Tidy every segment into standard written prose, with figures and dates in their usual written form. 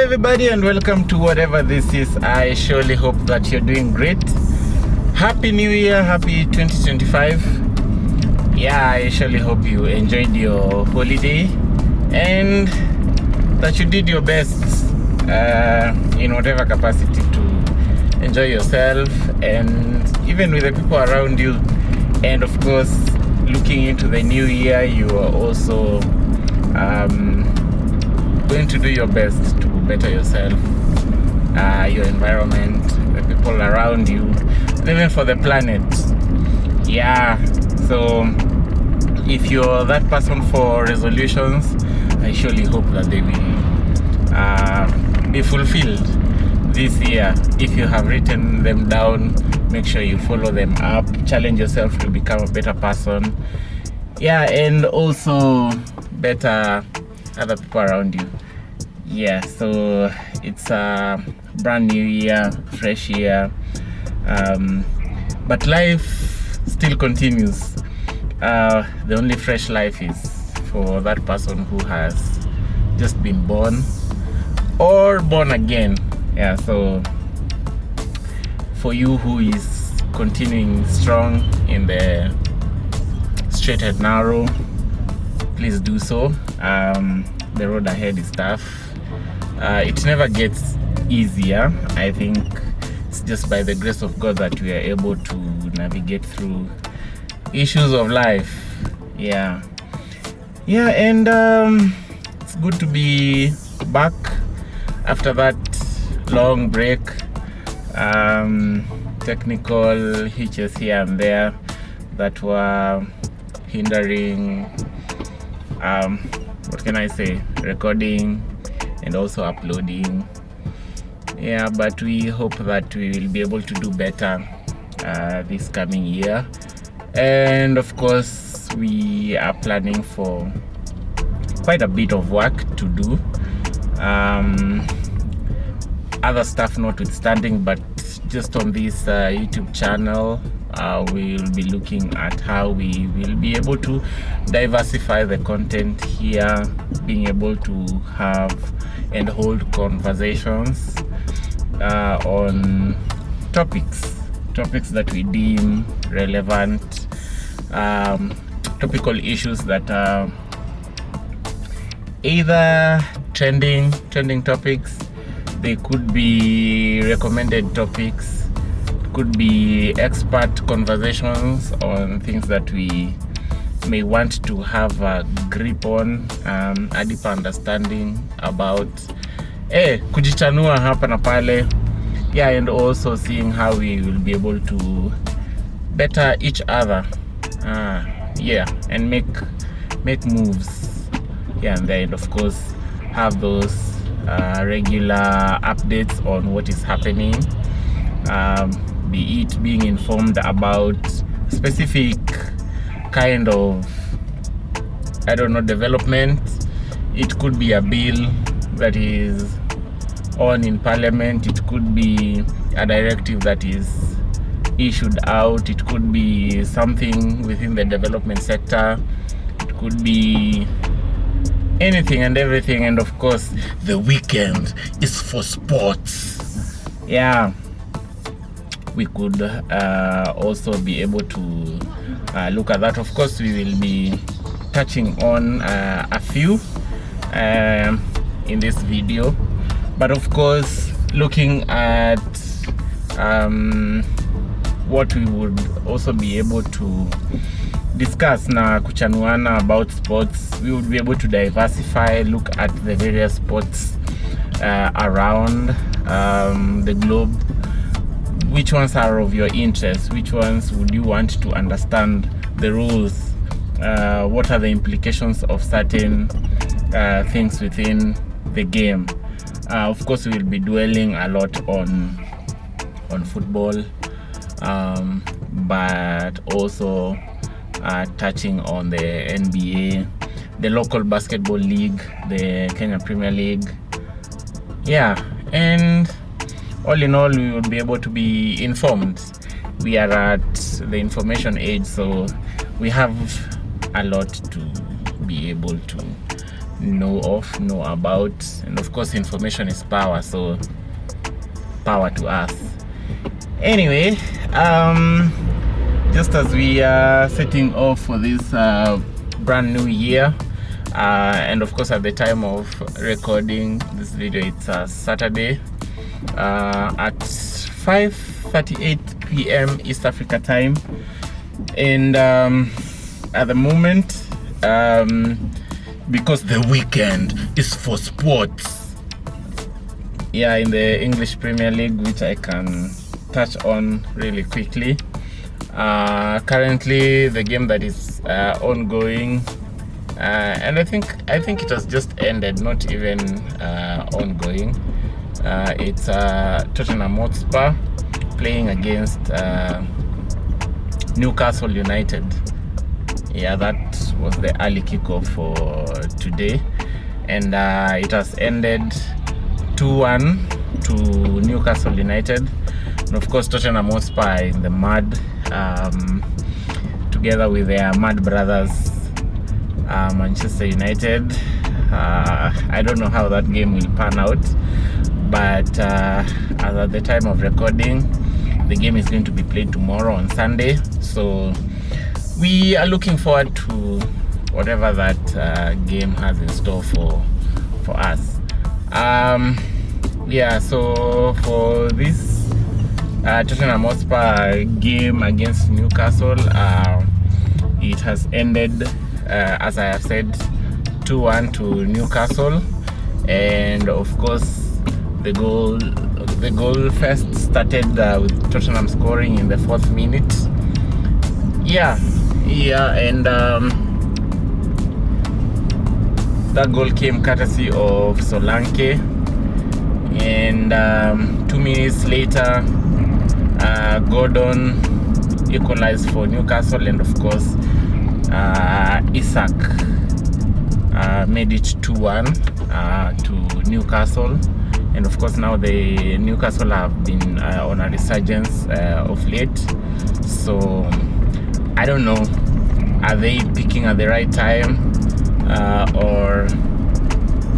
everybody, and welcome to whatever this is. I surely hope that you're doing great. Happy New Year, happy 2025. Yeah, I surely hope you enjoyed your holiday and that you did your best in whatever capacity to enjoy yourself and even with the people around you. And of course, looking into the new year, you are also going to do your best to better yourself, your environment, the people around you, and even for the planet. Yeah, so if you're that person for resolutions, I surely hope that they will be fulfilled this year. If you have written them down, make sure you follow them up, challenge yourself to become a better person. Yeah, and also better other people around you. Yeah, so it's a brand new year, fresh year, but life still continues. The only fresh life is for that person who has just been born or born again. Yeah, so for you who is continuing strong in the straight and narrow, please do so. The road ahead is tough. It never gets easier. I think it's just by the grace of God that we are able to navigate through issues of life. Yeah, and it's good to be back after that long break. Technical hitches here and there that were hindering what can I say, recording and also uploading. Yeah, but we hope that we will be able to do better this coming year. And of course, we are planning for quite a bit of work to do, other stuff notwithstanding, but just on this YouTube channel, we'll be looking at how we will be able to diversify the content here, being able to have and hold conversations on topics that we deem relevant, topical issues that are either trending topics. They could be recommended topics, could be expert conversations on things that we may want to have a grip on, a deeper understanding about, kujichanua hapa na pale. Yeah, and also seeing how we will be able to better each other, and make moves. Yeah, and then of course have those regular updates on what is happening, be it being informed about specific kind of, I don't know, development. It could be a bill that is on in parliament, it could be a directive that is issued out, it could be something within the development sector, it could be anything and everything. And of course, the weekend is for sports. Yeah, we could also be able to look at that. Of course, we will be touching on a few in this video, but of course, looking at what we would also be able to discuss na kuchanuana about sports. We would be able to diversify, look at the various sports around the globe. Which ones are of your interest? Which ones would you want to understand the rules? What are the implications of certain things within the game? Of course, we will be dwelling a lot on football, but also touching on the NBA, the local basketball league, the Kenya Premier League. Yeah, and all in all, we will be able to be informed. We are at the information age, so we have a lot to be able to know about. And of course, information is power, so power to us. Anyway, just as we are setting off for this brand new year, and of course at the time of recording this video, it's Saturday at 5:38 p.m. East Africa time, and at the moment, because the weekend is for sports, in the English Premier League, which I can touch on really quickly. Currently the game that is ongoing, and I think it has just ended, not even ongoing. It's Tottenham Hotspur playing against Newcastle United. That was the early kickoff for today, and it has ended 2-1 to Newcastle United. And of course, Tottenham Hotspur in the mud, together with their mad brothers, Manchester United. I don't know how that game will pan out, but as at the time of recording, the game is going to be played tomorrow on Sunday. So we are looking forward to whatever that game has in store for us. So for this Tottenham Hotspur game against Newcastle, it has ended, as I have said, 2-1 to Newcastle. And of course, the goal first started with Tottenham scoring in the 4th minute. And that goal came courtesy of Solanke. And 2 minutes later, Gordon equalized for Newcastle, and of course Isak made it 2-1 to Newcastle. And of course now the Newcastle have been on a resurgence of late, so I don't know, are they peaking at the right time, or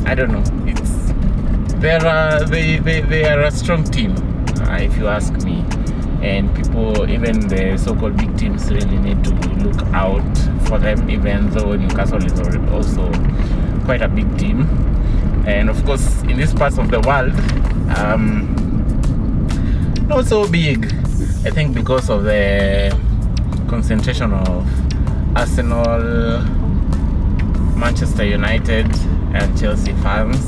I don't know. They are a strong team, if you ask me, and people, even the so-called big teams, really need to look out for them, even though Newcastle is also quite a big team. And of course, in these parts of the world, not so big, I think, because of the concentration of Arsenal, Manchester United and Chelsea fans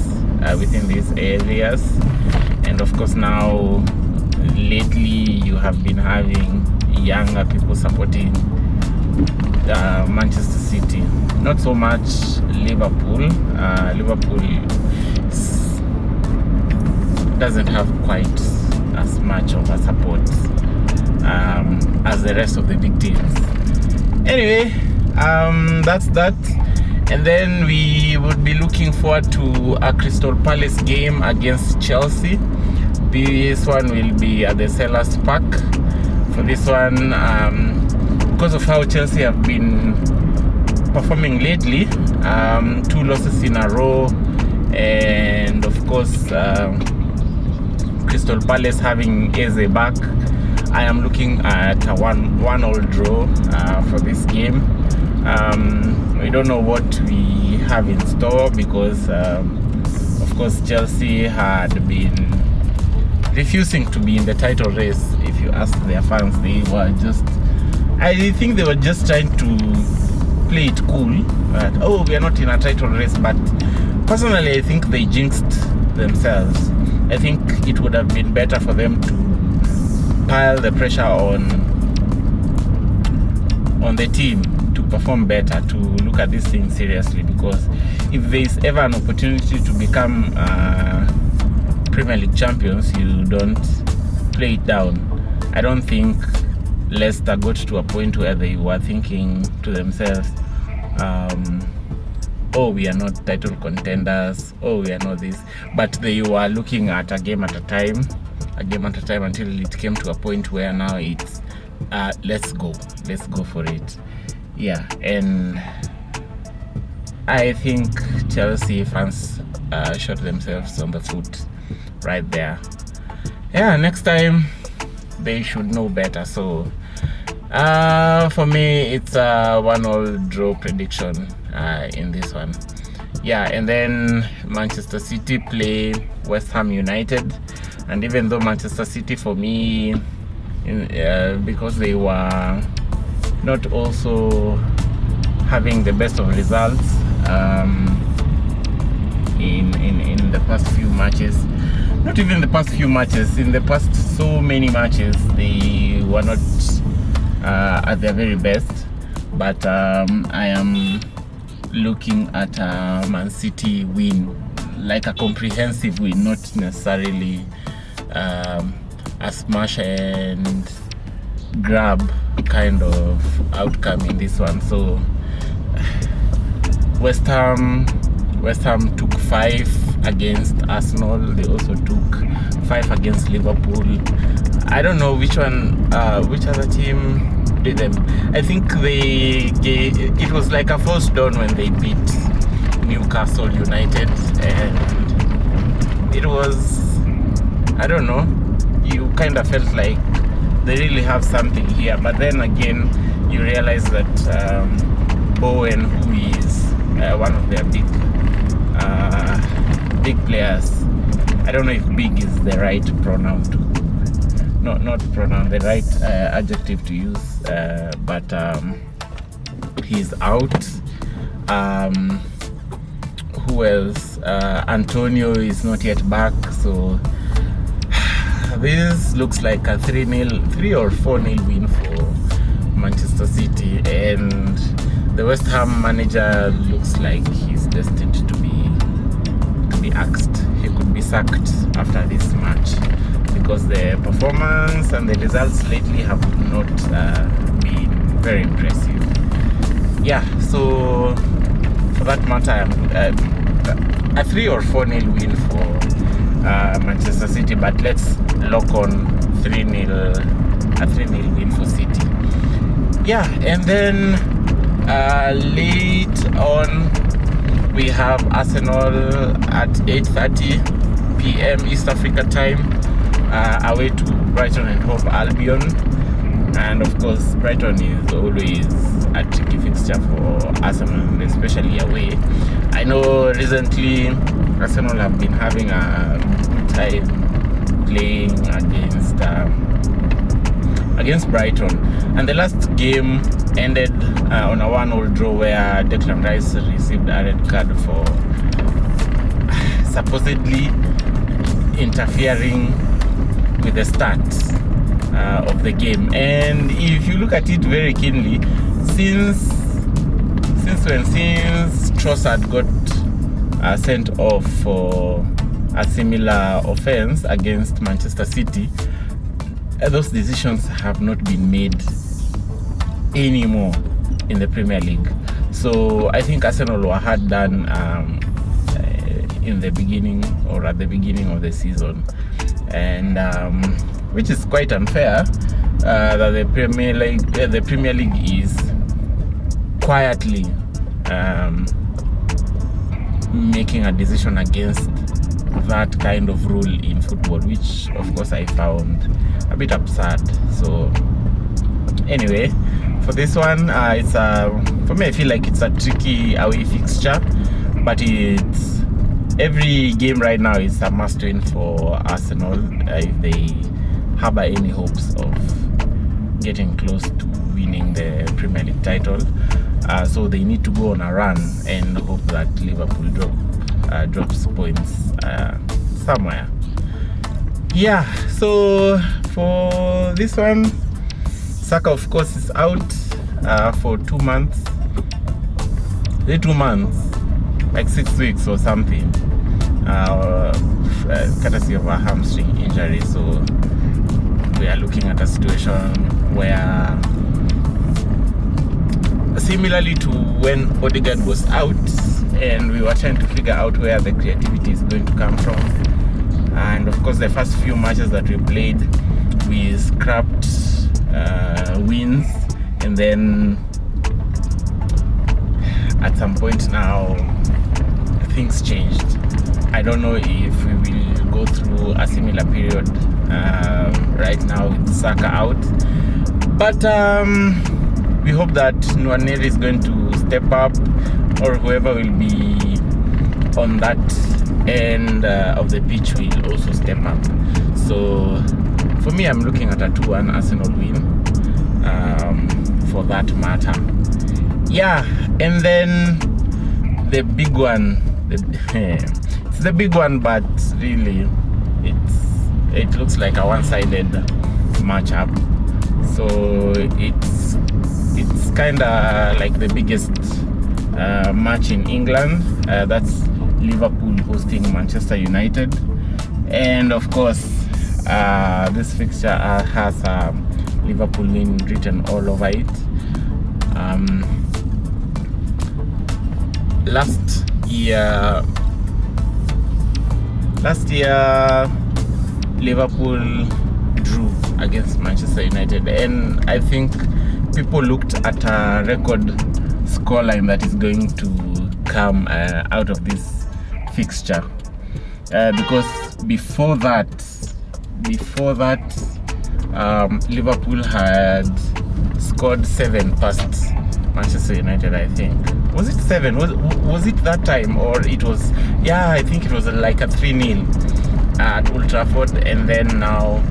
within these areas. And of course now lately you have been having younger people supporting Manchester City, not so much Liverpool. Liverpool doesn't have quite as much of a support as the rest of the big teams. Anyway, that's that. And then we would be looking forward to a Crystal Palace game against Chelsea. This one will be at the Selhurst Park. For this one, because of how Chelsea have been performing lately, 2 losses in a row, and of course Crystal Palace having Eze back, I am looking at a 1-1 draw for this game. We don't know what we have in store because of course Chelsea had been refusing to be in the title race. If you ask their fans, I think they were just trying to play it cool, we are not in a title race. But personally, I think they jinxed themselves. I think it would have been better for them to pile the pressure on the team to perform better, to look at this thing seriously, because if there is ever an opportunity to become Premier League champions, you don't play it down. I don't think Leicester got to a point where they were thinking to themselves, we are not title contenders, we are not this, but they were looking at a game at a time until it came to a point where now it's let's go for it. And I think Chelsea fans shot themselves on the foot right there. Yeah, next time they should know better. So for me, it's a 1-1 draw prediction in this one. Yeah, and then Manchester City play West Ham United, and even though Manchester City for me, because they were not also having the best of results in the past few matches, not even the past few matches, in the past so many matches, they were not at their very best. But I am looking at a Man City win, like a comprehensive win, not necessarily a smash and grab kind of outcome in this one. So West Ham took 5 against Arsenal. They also took 5 against Liverpool. I don't know which other team did them. I think it was like a first down when they beat Newcastle United, and it was, I don't know, you kind of felt like they really have something here, but then again you realize that Bowen, who is one of their big players, I don't know if big is the right pronoun not pronoun, the right adjective to use, but he's out. Who else? Antonio is not yet back, so this looks like a 3 or 4-0 win for Manchester City, and the West Ham manager looks like he's destined to be axed. He could be sacked after this match, because the performance and the results lately have not been very impressive. Yeah, so for that matter, a 3 or 4-0 win for Manchester City, but let's lock on a 3-0 win for City. Yeah, and then late on we have Arsenal at 8:30 p.m. East Africa time, away to Brighton and Hove Albion. And of course, Brighton is always a tricky fixture for Arsenal, especially away. I know recently Arsenal have been having a good time playing against Brighton, and the last game ended on a 1-1 draw where Declan Rice received a red card for supposedly interfering with the stats of the game. And if you look at it very keenly, since Trossard got sent off for a similar offense against Manchester City, those decisions have not been made anymore in the Premier League. So I think Arsenal were hard done in the beginning, or at the beginning of the season, and which is quite unfair that the Premier League is quietly making a decision against that kind of rule in football, which of course I found a bit absurd. So anyway, for this one, it's for me, I feel like it's a tricky away fixture, but it's every game right now is a must-win for Arsenal if they harbor any hopes of getting close to winning the Premier League title. So they need to go on a run and hope that Liverpool drops points somewhere. Yeah, so for this one, Saka of course is out for 2 months. 2 months, like 6 weeks or something, courtesy of a hamstring injury. So we are looking at a situation where, similarly to when Odegaard was out, and we were trying to figure out where the creativity is going to come from. And of course, the first few matches that we played, we scrapped wins, and then at some point now things changed. I don't know if we will go through a similar period right now with Saka out, but we hope that Nwaneri is going to step up, or whoever will be on that end of the pitch will also step up. So for me, I'm looking at a 2-1 Arsenal win, for that matter. Yeah, and then the big one, it's the big one, but really it looks like a one-sided matchup. So it's kind of like the biggest match in England. That's Liverpool hosting Manchester United, and of course this fixture has Liverpool win written all over it. Last year Liverpool drew against Manchester United, and I think people looked at a record scoreline that is going to come out of this fixture, because before that Liverpool had scored 7 past Manchester United. I think, was it 7? Was it that time, or it was, yeah, I think it was like a 3-0 at Old Trafford, and then now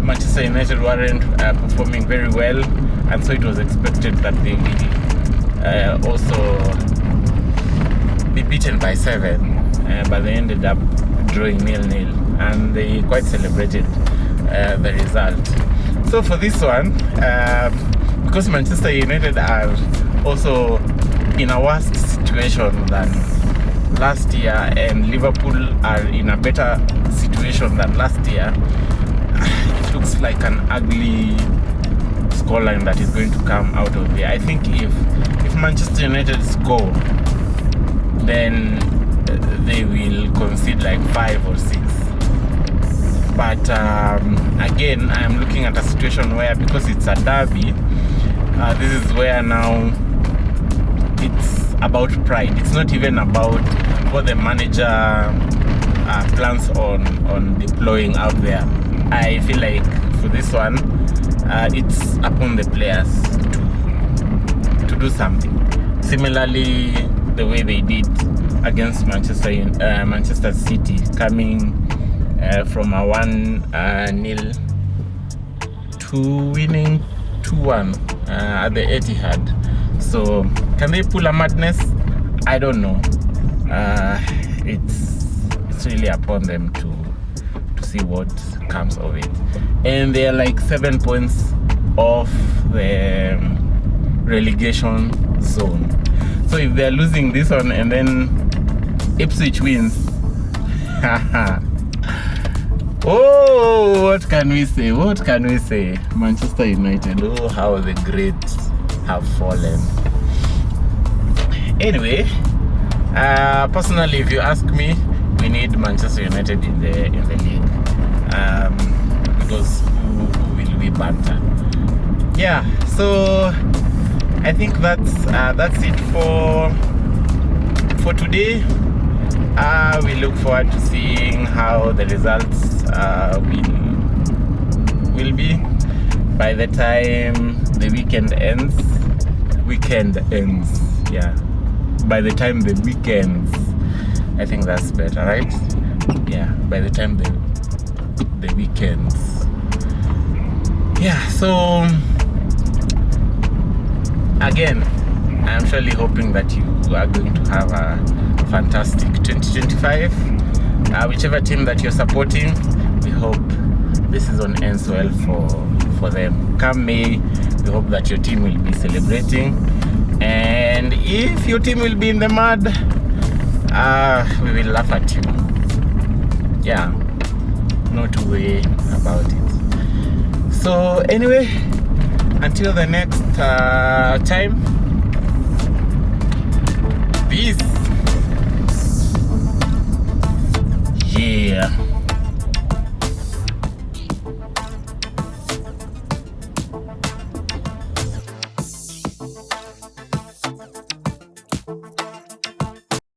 Manchester United weren't performing very well, and so it was expected that they will also be beaten by 7, but they ended up drawing 0-0, and they quite celebrated the result. So for this one, because Manchester United are also in a worse situation than last year, and Liverpool are in a better situation than last year, it looks like an ugly scoreline that is going to come out of there. I think if Manchester United score, then they will concede like 5 or 6. But again, I'm looking at a situation where, because it's a derby, this is where now it's about pride. It's not even about what the manager plans on deploying out there. I feel like for this one, it's upon the players to do something. Similarly, the way they did against Manchester City, coming from a 1-0 to winning 2-1 at the Etihad. So can they pull a madness? I don't know. It's really upon them to see what comes of it. And they are like 7 points off the relegation zone. So if they're losing this one and then Ipswich wins, oh, what can we say? What can we say? Manchester United, oh, how the great have fallen. Anyway, personally, if you ask me, we need Manchester United in the league, because who will we banter? Yeah, so I think that's it for today. We look forward to seeing how the results will be by the time the weekend ends. Yeah, by the time the weekends, I think that's better, right? Yeah, by the time the weekends. Yeah, so again, I'm surely hoping that you are going to have a fantastic 2025. Whichever team that you're supporting, we hope the season ends well for them. Come May, we hope that your team will be celebrating, and if your team will be in the mud, we will laugh at you. Yeah, no two way about it. So anyway, until the next time,